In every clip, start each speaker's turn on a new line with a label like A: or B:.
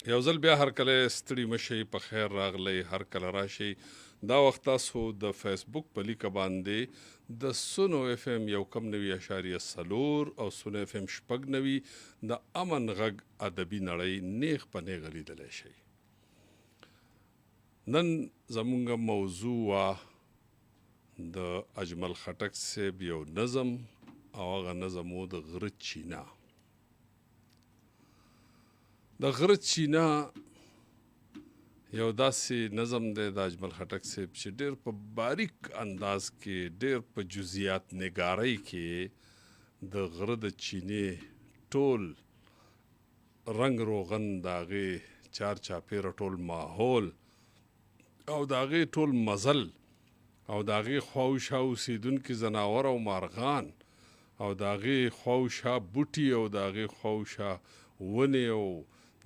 A: یو ځل بیا هر کله ستړي مشئ په خیر راغلی هر کله راشئ دا وخت تاسو د فیسبوک په لیکه باندې د سونو اف ام 1.4 او سونو اف ام 6.9 د امن غږ ادبي نړۍ نیغ په نیغ لیدلی شئ. نن زمونږ موضوع وا د اجمل خټک صاحب یو نظم او هغه نظم و د غره چینا. د غره چینا یو داسې نظم دی د اجمل خټک صاحب چې ډېر په باریک انداز کې ډېر په جزئیات نګارۍ کې د غره د چینې ټول رنگ روغن د هغې چار چاپېره ټول ماحول او د هغې ټول مزل او د هغې خواوشا اوسېدونکي ځناور او مارغان او د هغې خواوشا بوټي او د هغې خواوشا ونې او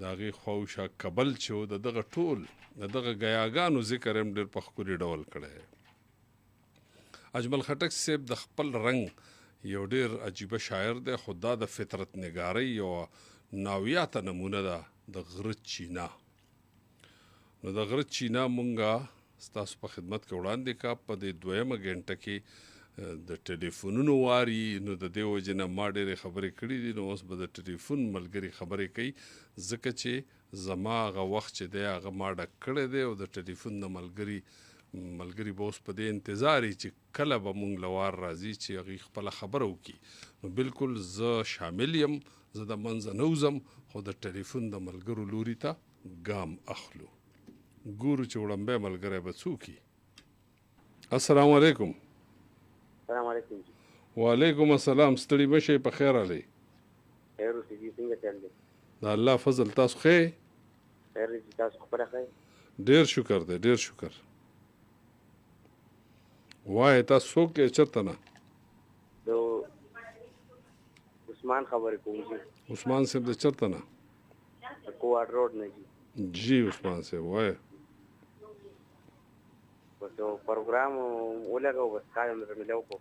A: د هغې خواوشا کبل چې و د دغه ټول د دغه ګیاګانو ذکر هم ډېر په ښکلي ډول کړی. اجمل خټک صاحب د خپل رنګ یو ډېر عجیبه شاعر دی خو دا د فطرت نګارۍ یوه ناویاته نمونه ده د غره چینا. نو د غره چینا مونږه ستاسو په خدمت کې وړاندې کا په دې دویمه ګنټه کې د ټلیفونونو واري نو د دې وجې نه ما ډېرې خبرې کړي دي نو اوس به د ټلیفون ملګري خبرې کوي ځکه چې زما هغه وخت چې دی هغه ما ډک کړی دی او د ټلیفون د ملګري به اوس په دې انتظار چې کله به مونږ له وار راځي چې هغوی خپله خبره وکړي. نو بالکل زه شامل یم زه د منځه نه وځم خو د ټلیفون د ملګرو لوري ته ګام اخلو ګورو چې وړمبی ملګری به څوک وي. السلام علیکم.
B: السلام علیکم.
A: وعلیکم السلام. ستړي مشئ په خیر علي.
B: خیر اوسې دي څنګه چل دی؟
A: د الله فضل تاسو ښه؟
B: خیر دي تاسو خپله ښه؟
A: ډېر شکر دی ډېر شکر. وایې تاسو څوک یې چېرته نه؟
B: د عثمان خبرې کوم جي.
A: عثمان صاحب د چېرته نه؟
B: د کوواټ روډ نه جي.
A: جی عثمان صاحب وایه.
B: بس یو پروګرام ولګو بس کار مې سره ملاو کړو.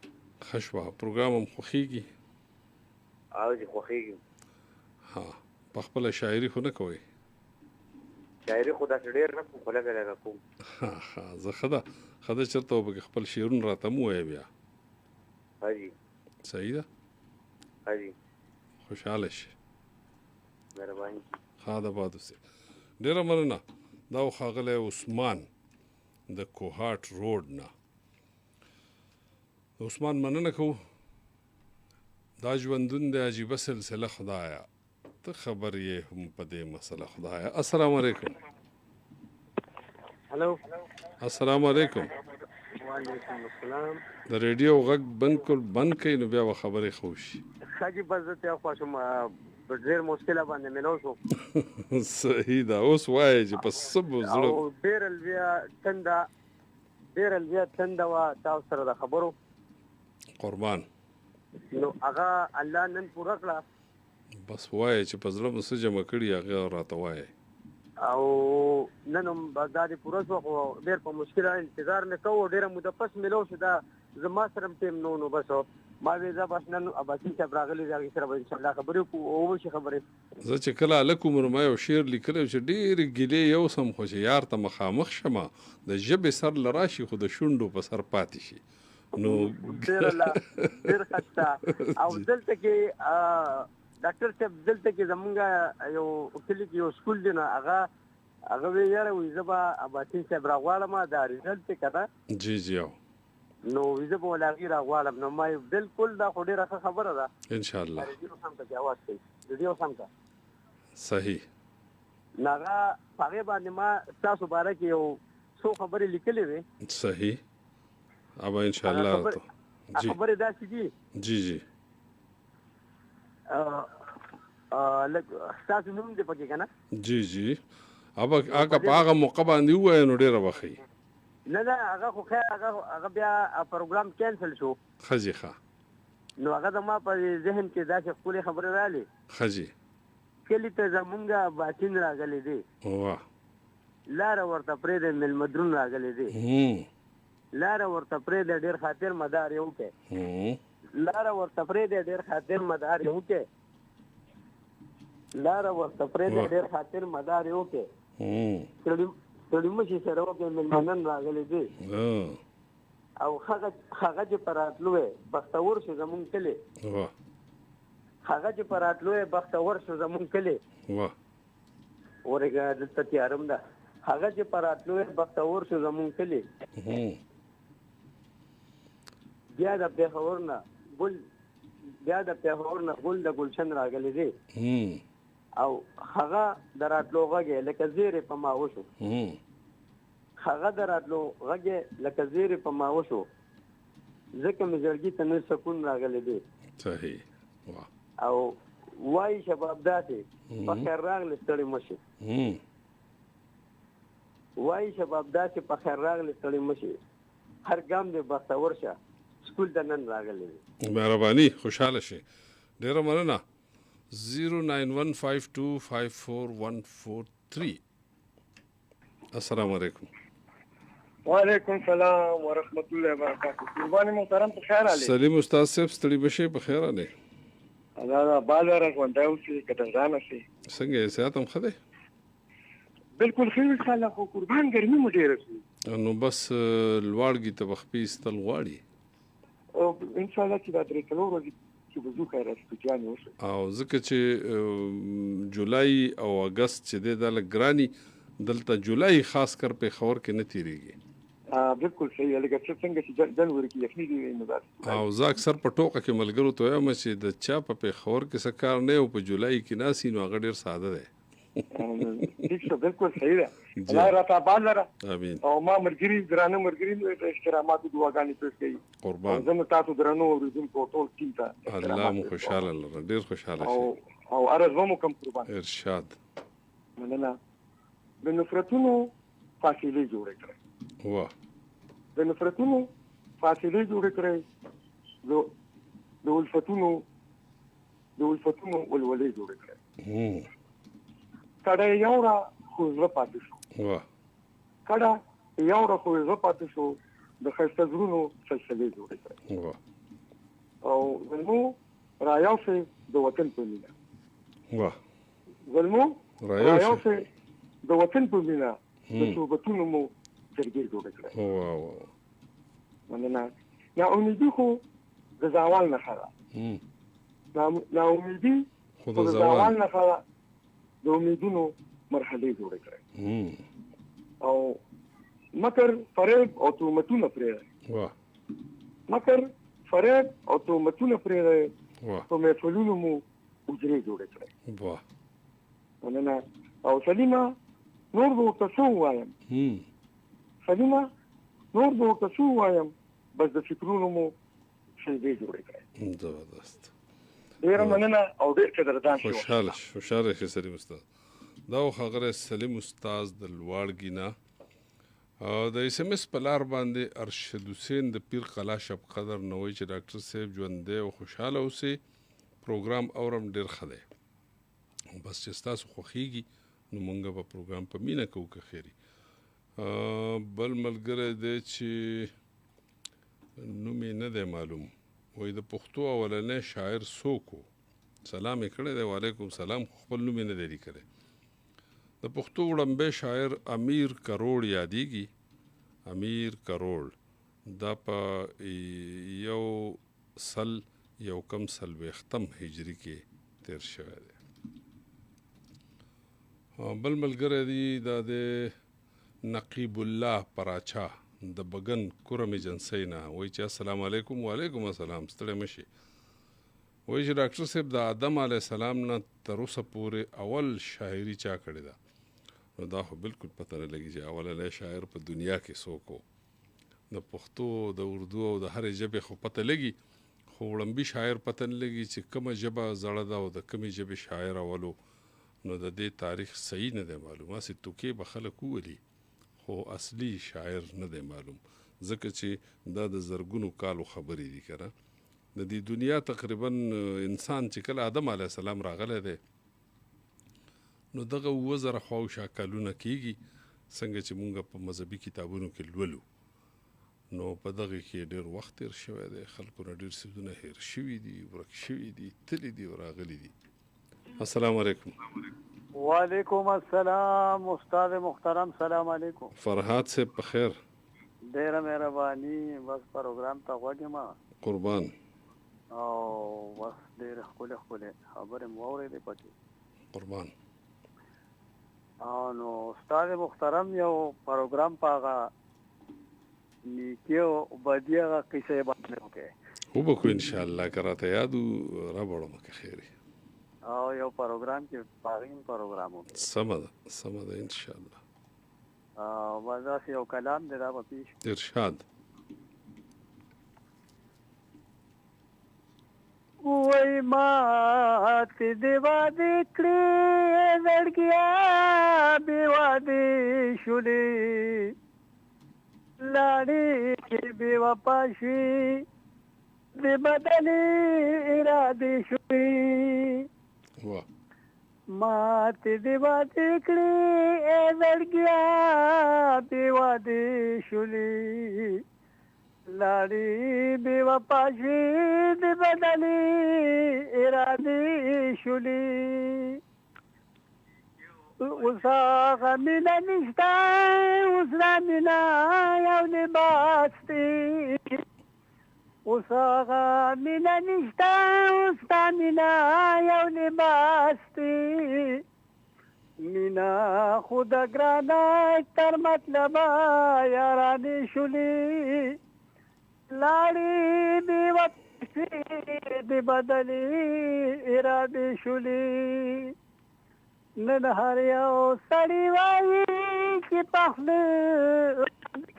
A: ښه شوه. پروګرام هم خوښېږي؟
B: او جي خوښېږي.
A: ها په خپله شاعري خو نه کوئ؟
B: شاعري خو داسې ډېر نه کوم خو لږه لږه کوم.
A: ښه زه ښه ده چېرته وبکې خپل شعرونه راته مو ووایه بیا.
B: ها جي
A: صحیح ده.
B: ها جي
A: خوشحاله شي.
B: مهرباني.
A: ښه ده باد اوسې. ډېره مننه. دا و ښاغلی عثمان د کوهاټ روډ نه. عثمان مننه کوو. دا ژوندون د عجیبه سلسله خدایه ته خبر یې هم په دې مسله خدایه. السلام علیکم.
B: هلو.
A: السلام علیکم.
B: وعلیکم السلام.
A: د ریډیو غږ بند کړئ نو بیا به خبرې ښه وشي.
B: ښه جي بس زه تیا خوا شوم په ډېر مشکله باندې ملو شو.
A: صحیح ده. اوس وایې چې په څه به زړه
B: او ډېره لویه تنده وه تاسو سره د خبرو
A: قربان.
B: نو هغه الله نن پوره کړه.
A: بس وایې چې په زړه مو څه جمع کړي هغه راته وایې.
B: او نن هم بس دا دې پوره شوه خو ډېر په مشکله انتظار مې کوو ډېره موده پس ملو شو دا زما سره هم ټیم نو بس ما وې زه بس نن عباسي صاحب راغلی دی هغې سره به انشاءالله خبرې وکړو او وشي خبرې.
A: زه چې کله هلک وم نو ما یو شعر لیکلی چې ډېرې ګیلې یوسم خو چې یار ته مخامخ شمه د ژبې سر له راشي خو د شونډو په سر پاتې شي. نو
B: ډېر ښه او دلته کې ډاکټر صاحب دلته کې زمونږ یو کلي کې یو سکول دی نو هغه وی یاره وایي زه به عباسي صاحب راغواړم دا رزلټ دی که نه.
A: جی جی او
B: نو زه به ول هغې راغواړم نو ما بالکل دا خو ډېره ښه خبره ده.
A: انشاءالله.
B: ریډیو سم ته چې اواز کوي ریډیو سم ته
A: صحیح.
B: نو هغه په هغې باندې ما ستاسو باره کې یو څو خبرې لیکلې وې.
A: صحیح. ابا انشاءالله.
B: خبرې داسې دي.
A: جی جی.
B: ستاسو نوم دی پکې که نه؟
A: جی جی. ابا هغه په هغه موقع باندې ووایه نو ډېره به ښه وي.
B: نه هغه خو خیر هغه بیا پروګرام کینسل شو.
A: ښه جي ښه.
B: نو هغه زما په ذهن کې داسې ښکلې خبرې رالې.
A: ښه جي.
B: کلي ته زمونږ باچین راغلی دی.
A: واه.
B: لاره ورته پرېږدی میلمدرون راغلی دی. لاره ورته پرېږدی ډېر خاطر مدار یې وکړی. لاره ورته پرېږدی ډېر خاطر مدار یې وکړی. لاره ورته پرېږده ډېر خاطر مدار یې وکړې سړي مشي سره وکړې مېلمانن راغلي دي او هغه چې په راتلو یې بختور شو زمونږ کلي هغه چې په راتلو یې بختور شو زمونږ کلي ورېږه دلته تیارم ده هغه چې په راتلو یې بختور شو زمونږ کلي بیا د پېښور نه ګل د ګلشن راغلی دی او هغه د راتلو غږ یې لکه زیرې په ما وشو هغه د راتلو غږ یې لکه زیرې په ما وشو ځکه مې زړګي ته نور سکون راغلی دی
A: صحیح
B: او وایي شباب داسې په خیر راغلی ستړي مشي وایي شباب داسې په خیر راغلی ستړي مشي هر ګام دې بختور شه سکول ته نن راغلی دی
A: مهرباني خوشحاله شي ډېره مننه 09152544143 السلام علیکم
C: وعلیکم السلام ورحمت الله وبرکاته قرباني محترم په خیر علي
A: سلیم استاد صاحب ستړي بشي په خیر علي
C: دا بالر غونډه اوسې کټنځانه سي
A: څنګه یې صحت هم ښه دی
C: بالکل خیر خاله خو قربان ګرمي مو ډېره سي
A: نو بس لواړګي ته بخپي استل غواړي
C: او ان شاء الله چې دا درې کلو ورځې چې وځو خیر استجانه وشي
A: او ځکه چې جولای او اگست چې د لګرانی دلته جولای خاص کر په خور کې نه تیریږي
C: بالکل صحیح لکه څنګه چې جنوري کې یخني دی نو
A: او زه اکثر په ټوکه کې ملګرو ته وایم چې د چا په خور کې څه کار نه او په جولای کې ناسي نو هغه ډیر ساده دی
C: ټیک بالکل صحیح ده الله راته آباد لره
A: امين
C: او ما مرګري درانه مرګري نو احترامات دعاګانې پېښ کړي
A: قربان
C: زموږ تاسو درنو اوریدونکو ټول ټیم ته
A: الله مو خوشاله لره ډیر خوشاله شي
C: او عرض مو کوم قربان
A: ارشاد
C: مننه د نفرتونو فاصله جوړه کړه
A: واه
C: د نفرتونو فاصله جوړه کړه د الفتونو ولولې جوړه کړه کډه یو را خو زړه پاتې شو
A: واه
C: کډه یو را خو زړه پاتې شو د خسته زړونو سلسله جوړه کړه
A: واه
C: او زمو رايوسه د وطن په مینه
A: واه
C: زمو رايوسه د وطن په مینه د صحبتونو مو جرګې جوړه کړه
A: واه واه
C: مننه نا امیدي خو د زوال نه خلا نا امیدي خو د زوال نه خلا د امیدونو مرحله جوړه کړه او مکر فریب او تومتونه پرې
A: واه
C: مکر فریب او تومتونه پرې
A: واه
C: په محفلونو مو اجرې جوړه کړه
A: واه
C: مننه او سلیمه نور به تاسو وایم سلیمه نور به تاسو وایم بس د فکرونو مو شې جوړه کړه
A: زبردست
C: ډیر مننه او ډیر قدردان شو
A: خوشاله شي سلیم استاد دا خبره سلیم استاد د لواړګی نه د اس ام اس پلار باندې ارشد حسین د پیر قلا شب قدر نوې چې ډاکټر صاحب ژوند دی او خوشاله اوسې پروګرام اورم ډیر خله بس چې تاسو خوخيږي نو مونږ په پروګرام په مینه کوو که خیری بل ملګری دی چې نو مې نه دی معلوم وای د پښتو اولنې شاعر سوکو سلام یې کړی دی وعلیکم سلام خپل نوم یې نه دی لیکلی د پښتو وړاندې شاعر امیر کروڑ یادېږي امیر کروڑ دا په یو کم څلوېښتم هجري کې تیر شوی دی بل ملګری دی دا د نقیب الله پراچا د بګن کورم ایجنسی نه وایي چې السلام علیکم وعلیکم السلام ستړی مشي وایي چې ډاکټر صاحب د آدم علیه السلام نه تر اوسه پورې اول شاعري چا کړې ده نو دا خو بالکل پته نه لګي چې اولنی شاعر په دنیا کې څوک و د پښتو د اردو او د هرې ژبې خو پته لګي خو وړمبي شاعر پته نه لګي چې کومه ژبه زړه ده او د کومې ژبې شاعر اولو نو د دې تاریخ صحیح نه دی معلوم هسې توکې به خلک وولي خو اصلي شاعر نه دی معلوم ځکه چې دا د زرګونو کالو خبرې دي که نه د دې دنیا تقریبا انسان چې کله آدم علیه السلام راغلی دی نو دغه 2000 خواوشا کالونه کېږي څنګه چې مونږ په مذهبي کتابونو کې لولو نو په دغه کې ډېر وخت تیر شوی دی خلکو نه ډېر څیزونه هیر شوي دي ورک شوي دي تللي دي او راغلي دي السلام علیکم.
D: وعلیکم السلام استاد محترم. سلام علیکم.
A: فرهاد صاحب په خیر؟
D: ډیره مهرباني. بس پروګرام ته غوږ ما
A: قربان.
D: او بس ډیره خپل خبره مو اورېدې پکې
A: قربان.
D: نو استاد محترم یو پروګرام پاغه نیکیو بدیغه کیسه باندې وکړي
A: هو به کو ان شاء الله کراته یادو را بړو مکه خیری
D: او یو پروګرام کې پاغین پروګرام وکړي.
A: سمه ان شاء الله.
D: وځه یو کلام دی دا په پیش
A: ارشاد.
D: وای مات دی وادي کړې زړګیا بي وادي شولې لاړې بي وپاشي دی بدلې ارادې شولې
A: واه
D: مات دی وادي کړې زړګیا بي وادي شولې لاړې بي وپاشي دی بدلې ارادې شولې اوسا غمینا نشتا اوس را مینا یو لباس دی اوسا غمینا نشتا اوس را مینا یو لباس دی مینا خود ګرانا تر مطلبا یارانې شولې لاړې بې وپسې د بدلې ارادې شولې نن هر یو سړی وایي چې په خوله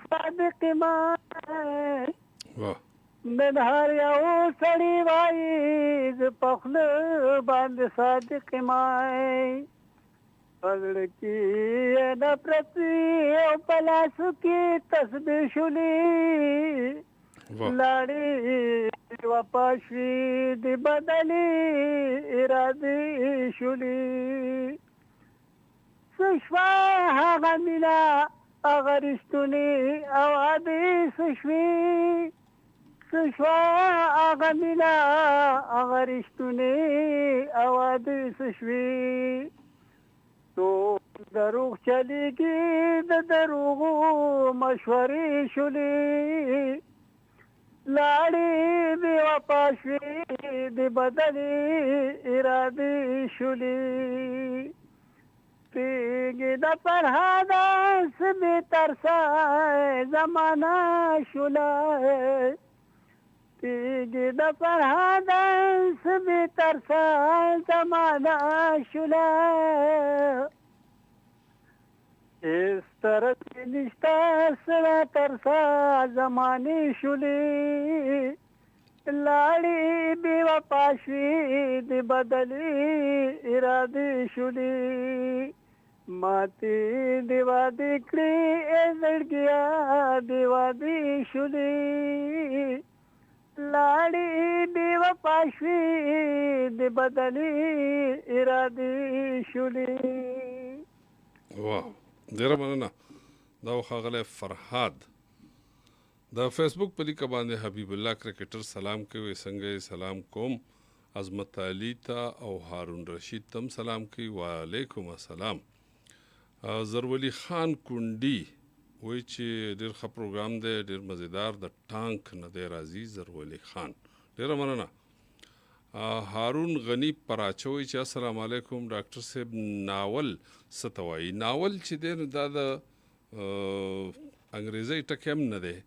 D: صادق ما نن هر یو سړی وایي چې په خوله باندې صادق ما پزړه کې نفرت او په لاسو کې تسبیح شولې لاړې وپاشي د بدلې ارادې شولې سشوا هغه مینا هغه رښتونې او عادې سشوي سشوا هغه مینا هغه رښتونې او عادې سشوي تو دروغ چلیږي د دروغو مشورې شولې لاړې بې وفا شوې د بدلې ارادې شولې تیږې د فرهاده څه بې ترسه زمانه شوله تیږې د فرهاده څه بې ترسه زمانه شوله اس طرف نشتا سره ترسا زمانه شولې لاړې بې وفا شوې د بدلې ارادې شولې ماتې د وادې کړې زړګیا د وادې شولې لاړې بې وفا شوې د بدلې ارادې شولې.
A: واه ډیره مننه. دا ښاغلی فرهاد د فیسبوک په لیکه باندې حبیب الله کرکټر سلام کوي. څنګه یې سلام کوم. عظمت علي ته او هارون رشید تم سلام کوي. وعلیکم السلام. زرولی خان کونډي وایي چې ډېر ښه پروګرام دی ډېر مزیدار د ټانک نه دی راځي. زرولی خان ډیره مننه. هارون غنی پراچوي چې السلام علیکم ډاکټر صاحب ناول څه ته وایي. ناول چې دی نو دا د انګریزي ټکی هم نه دی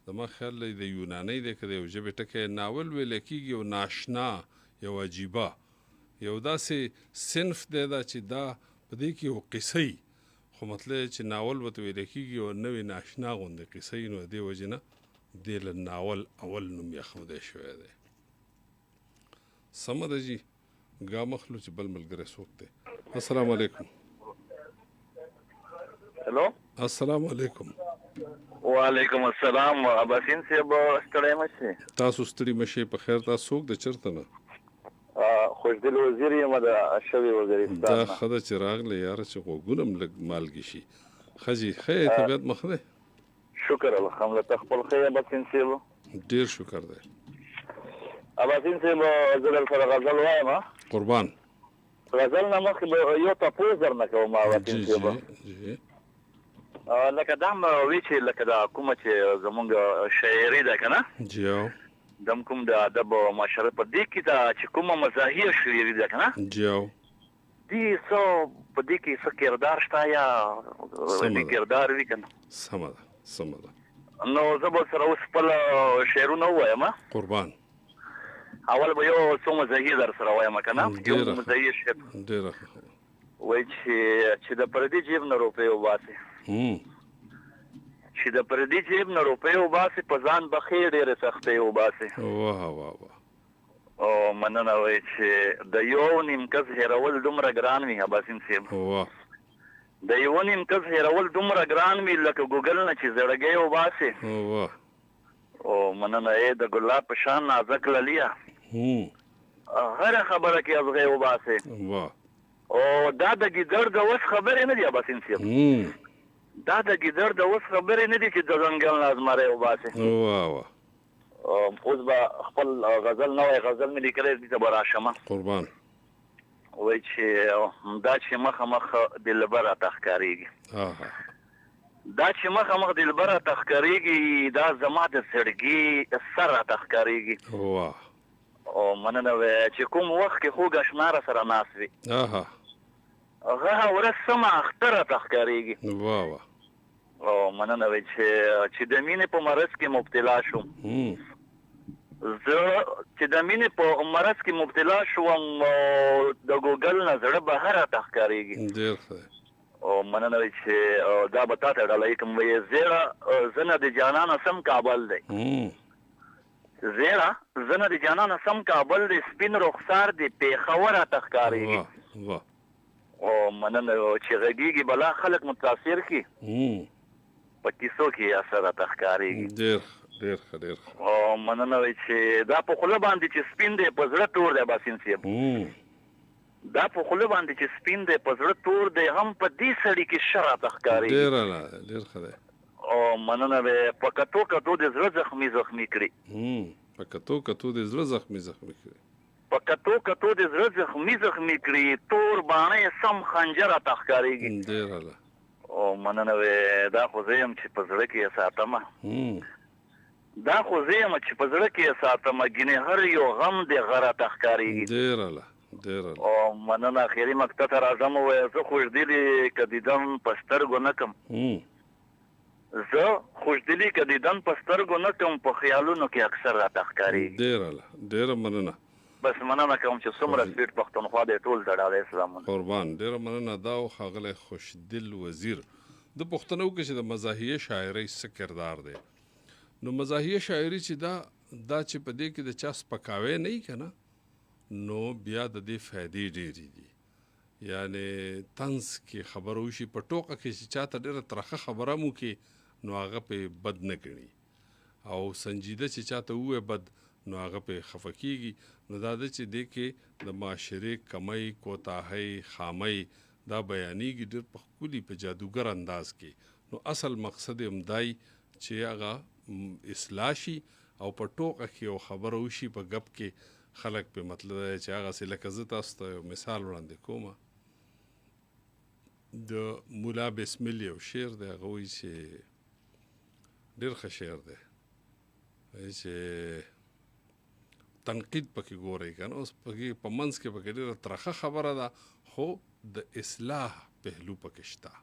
A: زما خیال دی د یوناني دی که د یو ژبې ټکی ناول ویل کېږي یو ناشنا یو عجیبه یو داسې صنف دی دا چې دا په دې کې یو قصه خو مطلب چې ناول ورته ویل کېږي یو نوې ناشنا غوندې قصه نو د دې وجې نه دې له ناول اول نوم ایښودی شوی دی. سمه ده جی ګا مخلو چې بل ملګری څوک دی. السلام علیکم.
E: هلو
A: السلام علیکم.
E: وعلیکم السلام. اباسین صاحب ستړی مشي.
A: تاسو ستړي مشي په خیر. تاسو څوک د چرته نه؟
E: خوشدل وزیر یم د شوی وزیرستان.
A: دا خدای چې راغلی یاره چې غوږونه م لږ مالګې شي. ښځې ښه یې طبیعت مخ دی؟
E: شکر الحمدلله. خپل ښه یې اباسین صاحب؟
A: ډېر شکر دی.
E: اباسین صاحب زه در سره غزل وایم.
A: قربان.
E: غزل نه مخکې یو تپوس درنه کوم
A: جی
E: وطن
A: جی
E: لکه دا وی چې لکه دا کومه چې زمونږ شاعري ده که نه
A: جی او
E: دم کوم د ادب او معاشرت په دې کې دا چې کومه مزاحیه شاعري ده که نه
A: جی او
E: دې څه په دې کې څه کردار شته یا دې کردار وي که نه
A: سمه ده
E: نو زه به سره اوس خپل شعرونه ووایم
A: قربان
E: اول به یو څو مزاحیه در سره وایم که نه یو مزاحیه شعر
A: ډېره
E: وایي چې د پردي جیب نه روپۍ وباسي چې د پردي جیب نه روپۍ وباسي په ځان به ښې ډېرې سختۍ وباسي
A: واه واه واه
E: او مننه وایي چې د یو نیم کس هېرول دومره ګران وي اباسین صاحب
A: واه
E: د یو نیم کس هېرول دومره ګران وي لکه ګوګل نه چې زړګی وباسي
A: واه
E: او مننه یې د ګلاب په شان نازک للیه هره خبره کې ازغی وباسي
A: واه
E: او دا د ګیدړ د وس خبرې نه دي اباسین صاحب دا د ګیدړ د وس خبرې نه دي چې د ځنګل نه ازمری وباسي
A: واه واه
E: اوس به خپل غزل نوی غزل مې لیکلی دې ته به راشمه
A: قربان
E: وایي چې دا چې مخامخ دلبر راته ښکارېږي دا چې مخامخ دلبر راته ښکارېږي دا زما د زړګي سر راته ښکارېږي
A: واه
E: او مننه وایي چې کوم وخت کې خوږ اشنا را سره ناست وي هغه ورځ سمه اختر راته ښکارېږي
A: واه واه
E: او مننه وایي چې د مینې په مرض کې مبتلا شوم زه چې د مینې په مرض کې مبتلا شوم د ګوګل نه زړه بهر راته ښکارېږي
A: ډېر ښه
E: او مننه وایي چې دا به تا ته ډالۍ کوم وایي زیړه زه نه د جانانه سم کابل دی زیړه زه نه د جانانه سم کابل دی سپین رخسار دی پېښور راته ښکارېږي
A: واه
E: او مننه چې غږېږي بلا خلک متاثر کړي په کیسو کې اثر راته ښکارېږي
A: ډېر ښه
E: او مننه وایي چې دا په خوله باندې چې سپین دی په زړه تور دی اباسین صاحب دا په خوله باندې چې سپین دی په زړه تور دی هم په دې سړي کې شر راته ښکارېږي
A: ډېر ښه دی
E: او مننه وایي په کتو کتو د زړه زخمي کړي
A: په کتو د زړه زخمي کړي
E: په کتو د زړه زخمي کړي تور باڼه سم خنجر راته ښکارېږي
A: ډېر
E: او مننه وایي دا خو زه یم چې په زړه کې یې ساتمه دا خو زه یم چې په زړه کې یې ساتمه ګینې هر یو غم دې غه راته ښکارېږي
A: ډېر
E: او مننه اخري مقطع ته راځم ووایه زه خوشدلي که دیدن په سترګو نه کم زه خوشدلي که دیدن په سترګو نه کم په خیالونو کې اکثر راته ښکارېږي
A: ډېره مننه
E: بس مننه کوم چې څومره سپیډ پښتونخوا دی ټول ته ډالۍ سلامونه
A: قربان ډېره مننه دا و ښاغلی خوشدل وزیر د پوښتنه وکړه چې د مزاحیه شاعرۍ څه کردار دی نو مزاحیه شاعري چې دا چې په دې کې د چا سپکاوی نه وي که نه نو بیا د دې فایدې ډېرې دي یعنې طنز کې خبره وشي په ټوکه کې چې چاته ډېره ترخه خبره هم وکړي نو هغه پې بد نه ګڼي او سنجیده چې چاته ووایي بد نو هغه پې خفه کېږي نو دا ده چې دې کې د معاشرې کمی کوتاهۍ خامۍ دا بیانېږي ډېر په ښکلي په جادوګر انداز کې نو اصل مقصد یې همدای چې هغه اصلاح شي او په ټوکه کې یو خبره وشي په ګپ کې خلک پې مطلب دی چې هغسې لکه زه تاسو ته یو مثال وړاندې کومه د ملا بسمل یو شعر دی هغه وایي چې ډېر ښه شعر دی وایي چې تنقید پکې ګورئ که نه اوس پکې په منځ کې پکې ډېره ترخه خبره ده خو د اصلاح پهلو پکې شته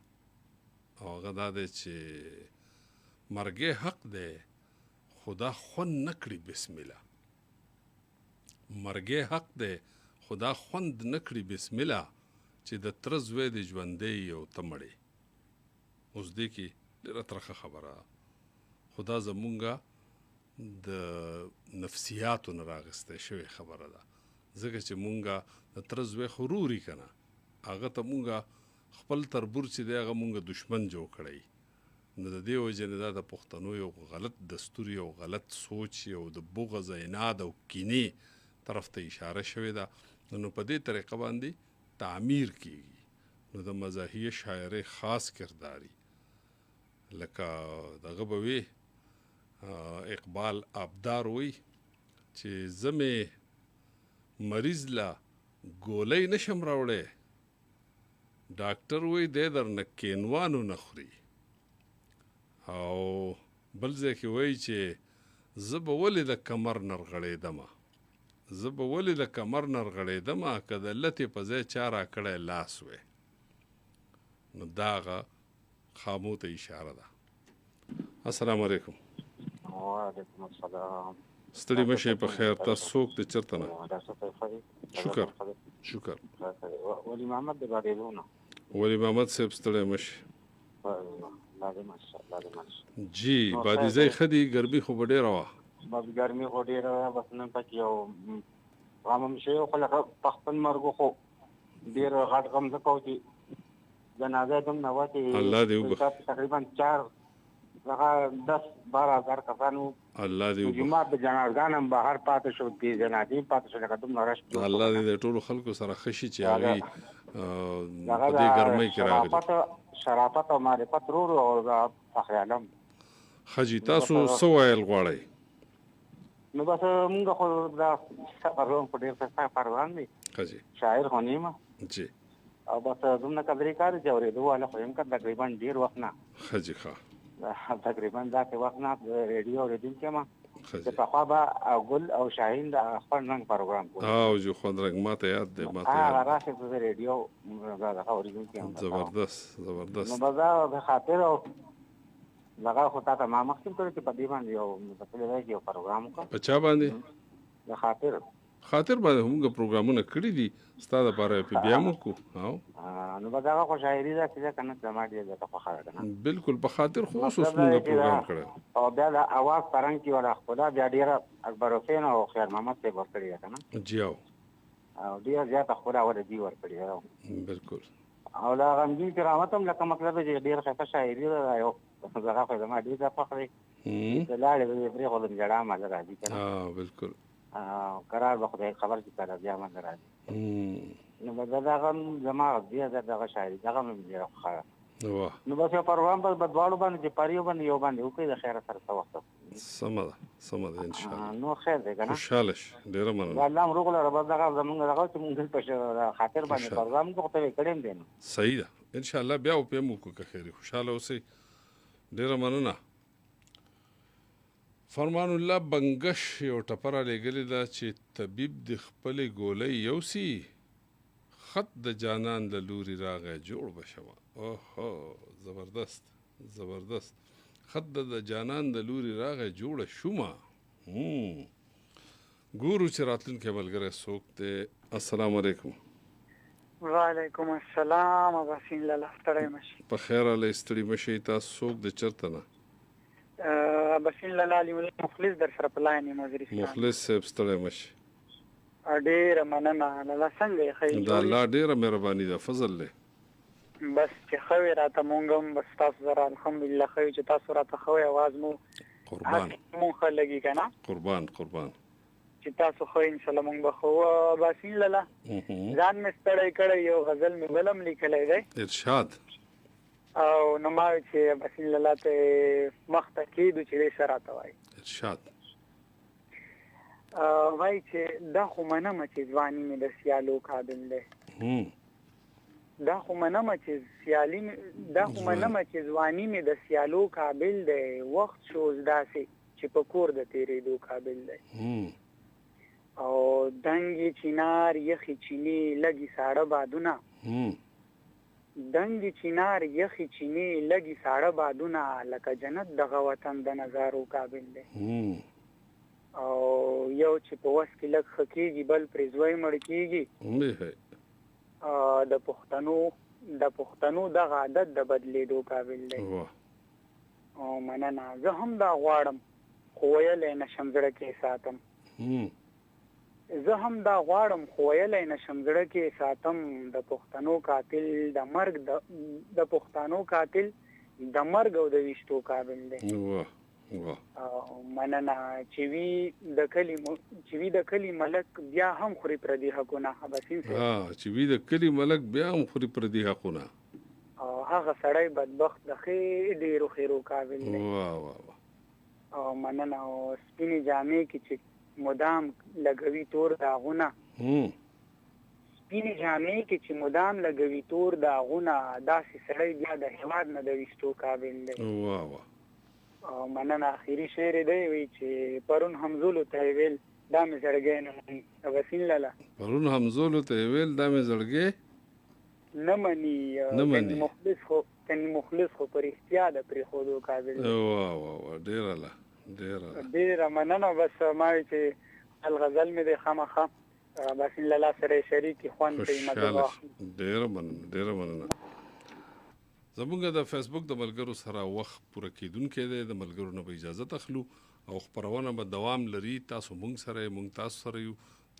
A: او هغه دا دی چې مرګې حق دی خدا خوند نه کړي بسم الله مرګې حق دی خدا خوند نه کړي بسم الله چې د تره زوی د ژوندی یو ته مړې اوس دې کې ډېره ترخه خبره خدا زمونږه د نفسیاتو نه راغستی شوې خبره ده ځکه چې مونږه د تره زوی خو روري که نه هغه ته مونږه خپل تربور چې دی هغه مونږه دشمن جوړ کړی نو د دې وجې نه دا د پښتنو یو غلط دستور یو غلط سوچ یو د بغض عناد او کینې طرف ته اشاره شوې ده نو په دې طریقه باندې تعمیر کیږي نو د مزاحیه شاعرۍ خاص کرداري لکه دغه به وي اقبال آبدار وی چې زمې مریض لا ګولۍ نشم راوړی. ډاکټر وایي دی درنه کینوانو نه خوري. او بل ځای کې وایي چې زه به ولې د کمر نرغړېدمه که د لتې په ځای چا راکړی لاس وی. نو دا هغه خامو ته اشاره ده. السلام علیکم.
F: وعلیکم السلام.
A: ستړي مشئ په خیر. تاسو څوک دی چېرته نه؟ شکر.
F: ولی محمد د بارېدونه.
A: ولی محمد صاحب ستړی مشئ. جی بادیزۍ ښه دي؟ ګرمي خو به ډېره وه.
F: بس ګرمي خو ډېره وه. بس نن پکې یو غم هم شوی خو لکه په خپل مرګ خو ډېر غټ غم ځکه و چې جنازه یې دومره وه چې
A: الله دې وبخښي.
F: تقریبا 10-12 کسان وو.
A: الله دې وبخښي.
F: جومات د جنازګان هم بهر پاتې شو، دې جنازې هم پاتې شو، لکه دومره رش.
A: الله دې د ټولو خلکو سره ښه شي چې هغوی په دې ګرمۍ کې راغلي.
F: شرافت او معرفت ورو او فخر عالم.
A: ښه جي تاسو څه ویل غواړئ؟
F: نو بس مونږ خو دا پروان خو ډېر ښه پروان دی.
A: ښه جي.
F: شاعر خو نه یم.
A: جي.
F: او بس دومره قدرې کار چې اورېدو والا خو یم که تقریبا ډېر وخت نه.
A: ښه جي. ښه
F: تقریبا داسې وخت نه د ریډیو اورېدونکی یم.
A: ښه
F: چې پخوا به ګل او شاهین د خپل رنګ پروګرام کوي.
A: جو خوند رنګ ماته یاد دی.
F: هغه راشي د ریډیو دغه اورېدونکی یم.
A: زبردست.
F: نو به دا د خاطر او دغه خو تا ته ما مخکې کړی چې په دې باندې یو یو پروګرام وکړه.
A: په چا باندې؟
F: د خاطر
A: باندې موږ پروګرامونه کړي دي ستا دپاره په بیا مو کو.
F: نو به دغه خو شاعري داسې ده که نه زما ډېر درته خوښه ده که نه.
A: بلکل په خاطر خو اوس موږ پروګرام کړی.
F: او بیا د اواز په رنګ کې ولا ښکلا بیا ډېره اکبر حسین او خیر محمد صاحب ورکړې ده که نه.
A: جی او
F: ډېره زیاته ښکلا ولې دوی ورکړې ده.
A: بلکل.
F: او دا غمګین کرامت هم لکه مطلب چې ډېر ښایسته شاعري ده. یو دغه خو زما ډېر خوښ دی. د لاړې به یې پرېښودم ژړا مزه راځي که نه.
A: بلکل.
F: قرار به خدای خبر چې کله بیا مزه راځي. نو به دغه زما ډېر دغه شاعري دغه مې ډېره خوښه ده. نو بس یو پروګرام به دواړو باندې چې پریو باندې یو باندې وکړئ د خیره سره څه وخت.
A: سمه ده انشاءالله.
F: نو خیر دی که نه.
A: خوشحاله شي. ډېره مننه.
F: الله هم روغ لره. بس دغه زمونږ دغه چې مونږ په خاطر باندې پروګرام کوو خو ته یې کړی هم دی. نو
A: صحیح ده انشاءالله بیا وپیم وکړو که خیر خوشحاله اوسئ. ډېره مننه. فرمان الله بنګش یو ټپره لیږلې ده چې طبیب د خپلې ګولۍ یوسي خط د جانان له لوري راغی جوړ به شوه. اوهو زبردست خط د جانان د لوري راغی جوړه شومه. ګورو چې راتلونکی ملګری څوک دی. السلام علیکم.
D: وعلیکم السلام. اباسین لاله ستړی مشي.
A: په خیر الله ستړي مشئ. تاسو څوک د چېرته نه؟
D: اباسین لاله علي الله مخلص در سره په لاین یم وزیرستان.
A: مخلص صاحب ستړی مشئ.
D: ډېره مننه لاله. څنګه یې؟ ښه یې؟
A: د الله ډېره مهرباني ده فضل دی.
D: بس چې ښه وې راته مونږ هم بس تاسو سره الحمدلله ښه یو چې تاسو راته ښه وې اواز مو
A: قربان
D: مونږ ښه لګي که نه.
A: قربان
D: چې تاسو ښه انشاءالله مونږ به ښه. اباسین لاله ځان مې ستړی کړی یو غزل مې بل هم لیکلی دی.
A: ارشاد.
D: او نو ما وی چې اباسین لاله ته مخته کېدو چې دی څه راته وایي.
A: ارشاد.
D: وایي چې دا خو منمه چې ځواني مې د سیالو قابل دی. دا خو منمه چې ځواني مې د سیالو قابل دی. وخت شوز داسې چې په کور د تېرېدو قابل دی. او دنګې چینار یخې چینې لږې ساړه بادونه لکه جنت دغه وطن د نظارو قابل دی. او یو چې په وس کې لږ ښه کېږي بل پرې زوی مړ کېږي. د پښتنو دغه عادت د بدلېدو قابل دی. او مننه. زه هم دا غواړم خو ویلی نشم زړه کې ساتم. د پښتنو قاتل د مرګ او د ویشتو قابل دی. مننه. چې وی د کلی ملک بیا هم خوري پردي حقونه. او هغه سړی بدبخت د ډېرو خیرو قابل دی. او مننه. او سپینې جامې کې چې مدام لګوي تور داغونه سپینې جامې کې چې مدام لګوي تور داغونه داسې سړی بیا د هېواد نه د ویستو قابل دی.
A: واه واه.
D: او مننه. آخري شعر دی وی چې پرون همزولو ته یې ویل دا مې زړګی نه مني. اباسین لاله
A: پرون همزولو ته یې ویل دا مې زړګی
D: نه مني. کني مخلص خو پر احتیا د پرېښودو قابل دی.
A: واه واه واه. ډېره
D: مننه. بس ما وی چې الغزل مې دی خامخا اباسین لاله سره شریکي خوند کوي.
A: ډېره مننه. زمونږ د فیسبوک د ملګرو سره وخت پوره کیدونکی دی. د ملګرو نه به اجازه تخلو او خپرونه به دوام لري. تاسو مونږ سره مونږ تاسو سره یو.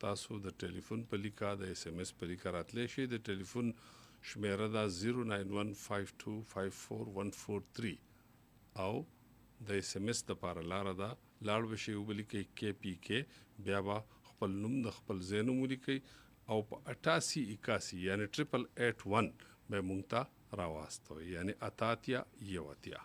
A: تاسو د ټلیفون په لیکه د SMS په لیکه راتلی شئ. د ټلیفون شمیره ده 09152541143 او د SMS دپاره لاره ده لاړ به شئ وبلیکئ KPK بیا به خپل نوم د خپل ځای نوم ولیکئ او په 8881 یعنې 8881 به مونږ ته راواستوئ یعنې اتاتیا یو اتیا.